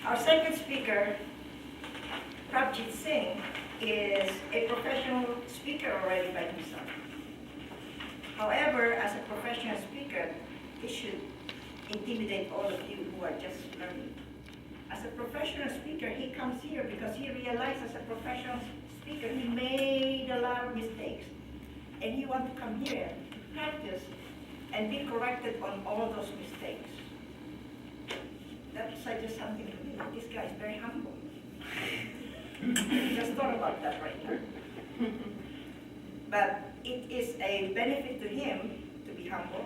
Our second speaker, Prabhjit Singh, is a professional speaker already by himself. However, as a professional speaker, he should intimidate all of you who are just learning. As a professional speaker, he comes here because he realized as a professional speaker, he made a lot of mistakes. And he wants to come here to practice and be corrected on all those mistakes. That suggests something to me, that this guy is very humble. Just thought about that right now. But it is a benefit to him to be humble,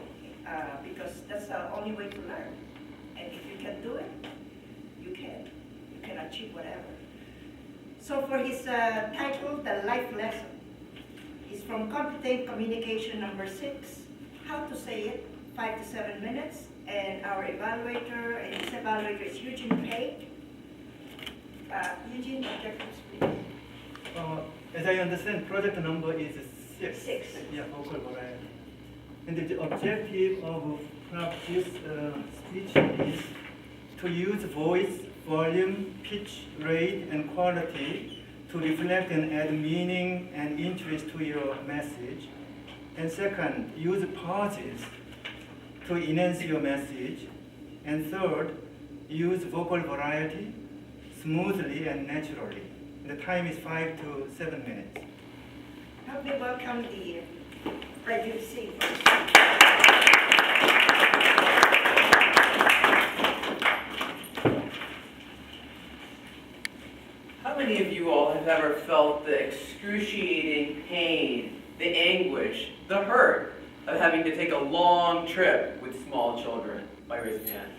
because that's the only way to learn. And if you can do it, you can. You can achieve whatever. So for his title, The Life Lesson, is from Competent Communication number 6, how to say it, 5 to 7 minutes. And our evaluator, and his evaluator is Eugene Page. Eugene, objectives, please. As I understand, project number is 6. 6. Yeah, vocal variety. And the objective of Prabhjit's speech is to use voice, volume, pitch, rate, and quality to reflect and add meaning and interest to your message. And second, use pauses to enhance your message. And third, use vocal variety smoothly and naturally. The time is 5 to 7 minutes. Help me welcome the Prabhjit Singh. How many of you all have ever felt the excruciating pain, the anguish, the hurt of having to take a long trip with small children? By raising hands.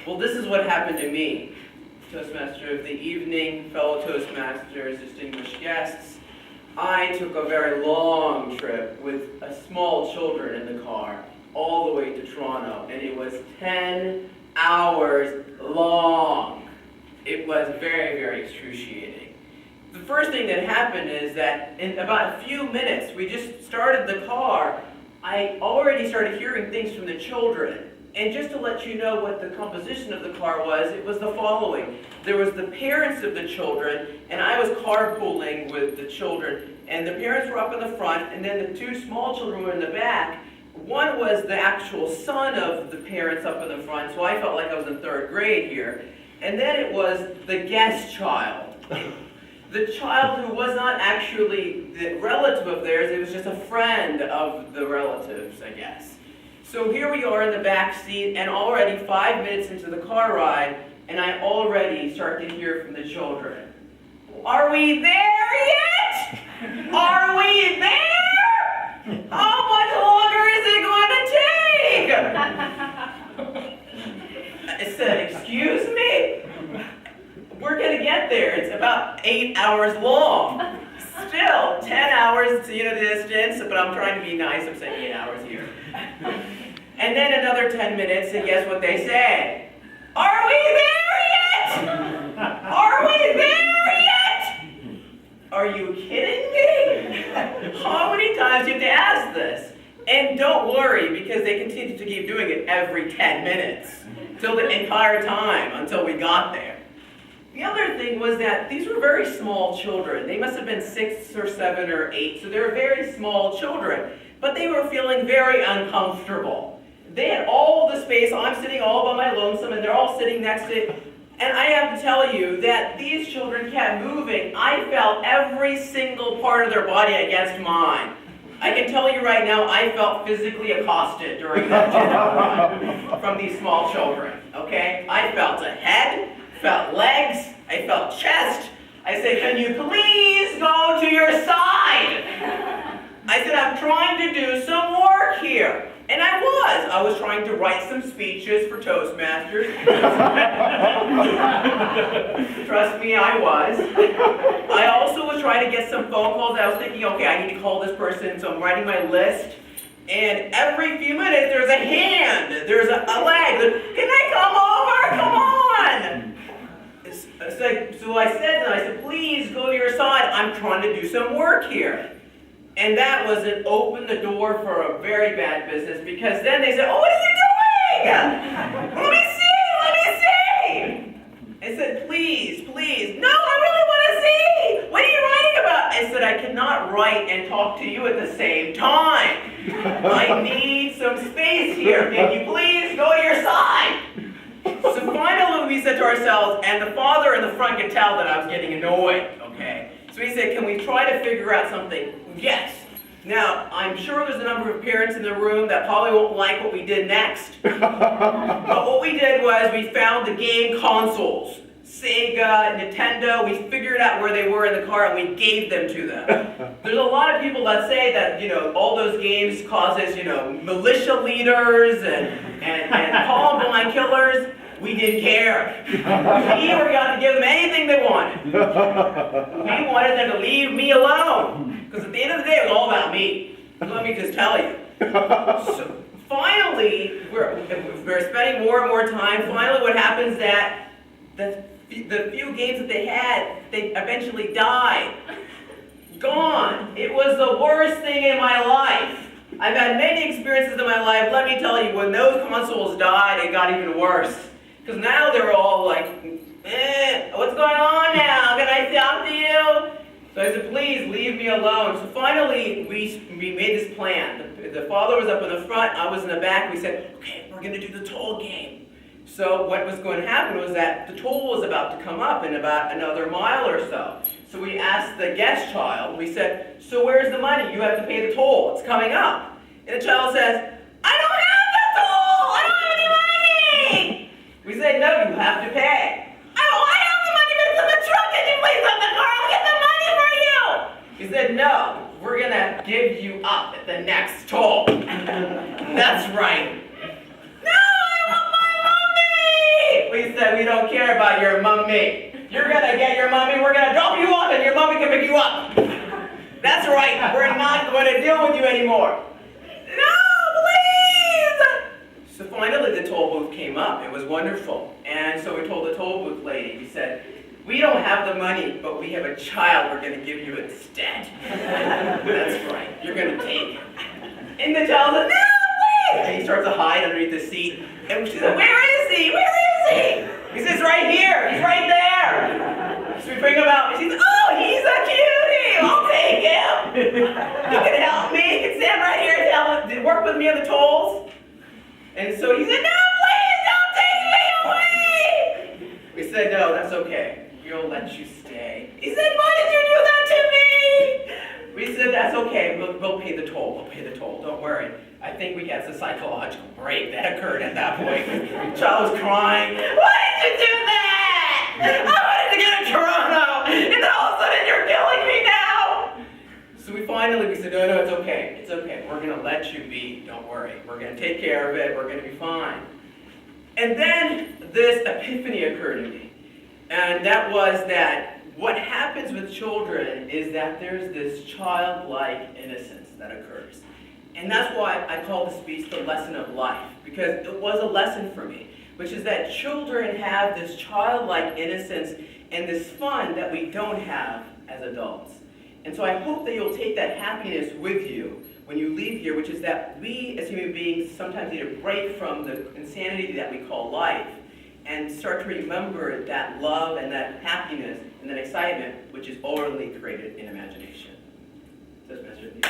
Well, this is what happened to me. Toastmaster of the evening, fellow Toastmasters, distinguished guests. I took a very long trip with small children in the car all the way to Toronto, and it was 10 hours long. It was very, very excruciating. The first thing that happened is that in about a few minutes, we just started the car, I already started hearing things from the children. And just to let you know what the composition of the car was, it was the following. There was the parents of the children, and I was carpooling with the children. And the parents were up in the front, and then the 2 small children were in the back. One was the actual son of the parents up in the front, so I felt like I was in 3rd grade here. And then it was the guest child. The child who was not actually the relative of theirs, it was just a friend of the relatives, I guess. So here we are in the back seat, and already 5 minutes into the car ride, and I already start to hear from the children. Are we there yet? Are we there? How much longer is it going to take? I said, excuse me? We're going to get there. It's about 8 hours long. Still, 10 hours to the distance, but I'm trying to be nice. I'm saying 8 hours here. And then another 10 minutes, and guess what they say? Are we there yet? Are we there yet? Are you kidding me? How many times do you have to ask this? And don't worry, because they continue to keep doing it every 10 minutes. Till the entire time, until we got there. The other thing was that these were very small children. They must have been 6 or 7 or 8, so they were very small children. But they were feeling very uncomfortable. They had all the space. I'm sitting all by my lonesome, and they're all sitting next to it. And I have to tell you that these children kept moving. I felt every single part of their body against mine. I can tell you right now, I felt physically accosted during that trip from these small children, okay? I felt a head, felt legs, I felt chest. I said, can you please go to your side? I said, I'm trying to do some work here. And I was trying to write some speeches for Toastmasters. Trust me, I was. I also was trying to get some phone calls. I was thinking, okay, I need to call this person, so I'm writing my list. And every few minutes, there's a hand, there's a leg. Can I come over? Come on! So I said, please go to your side. I'm trying to do some work here. And that was it, opened the door for a very bad business, because then they said, oh, what are you doing? Let me see! write and talk to you at the same time. I need some space here. Can you please go to your side? So finally we said to ourselves, and the father in the front could tell that I was getting annoyed, okay? So we said, can we try to figure out something? Yes. Now, I'm sure there's a number of parents in the room that probably won't like what we did next. But what we did was we found the game consoles. Sega, Nintendo, we figured out where they were in the car and we gave them to them. There's a lot of people that say that, all those games causes, militia leaders and Columbine killers. We didn't care. We were going to give them anything they wanted. We wanted them to leave me alone. Because at the end of the day, it was all about me. Let me just tell you. So finally, we're spending more and more time. Finally, what happens is that the few games that they had, they eventually died. Gone. It was the worst thing in my life. I've had many experiences in my life. Let me tell you, when those consoles died, it got even worse. Because now they're all like, what's going on now? Can I talk to you? So I said, please leave me alone. So finally, we made this plan. The father was up in the front, I was in the back. We said, okay, we're going to do the toll game. So what was going to happen was that the toll was about to come up in about another mile or so. So we asked the guest child, we said, so where's the money? You have to pay the toll. It's coming up. And the child says, I don't have the toll! I don't have any money! We said, no, you have to pay. Oh, I have the money, but it's in the truck. Can you please let the car? I'll get the money for you. He said, no, we're going to give you up at the next toll. That's right. No, I want my mommy. We said, we don't care about your mommy. You're going to get your mommy. We're going to drop you off and your mommy can pick you up. That's right. We're not going to deal with you anymore. No, please. So finally the toll booth came up. It was wonderful. And so we told the toll booth lady, we said, we don't have the money, but we have a child we're going to give you instead. That's right. You're going to take him. And the child said, no, please. And he starts to hide underneath the seat. And she said, where is he? Where is he? He says, right here. He's right there. So we bring him out. And she says, oh, he's a cutie. I'll take him. He can help me. He can stand right here and work with me on the tolls. And so he said, no, please don't take me away. We said, no, that's okay. We'll let you stay. He said, why did you do that to me? We said, that's okay. We'll pay the toll. We'll pay the toll. Don't worry. I think we had a psychological break that occurred at that point. The child was crying. Why did you do that? I wanted to get to Toronto. And then all of a sudden you're killing me now. So we said, no, it's okay. It's okay. We're going to let you be. Don't worry. We're going to take care of it. We're going to be fine. And then this epiphany occurred to me. And that was that what happens with children is that there's this childlike innocence that occurs. And that's why I call the speech the lesson of life, because it was a lesson for me, which is that children have this childlike innocence and this fun that we don't have as adults. And so I hope that you'll take that happiness with you when you leave here, which is that we as human beings sometimes need a break from the insanity that we call life and start to remember that love and that happiness and that excitement which is only created in imagination. Toastmasters.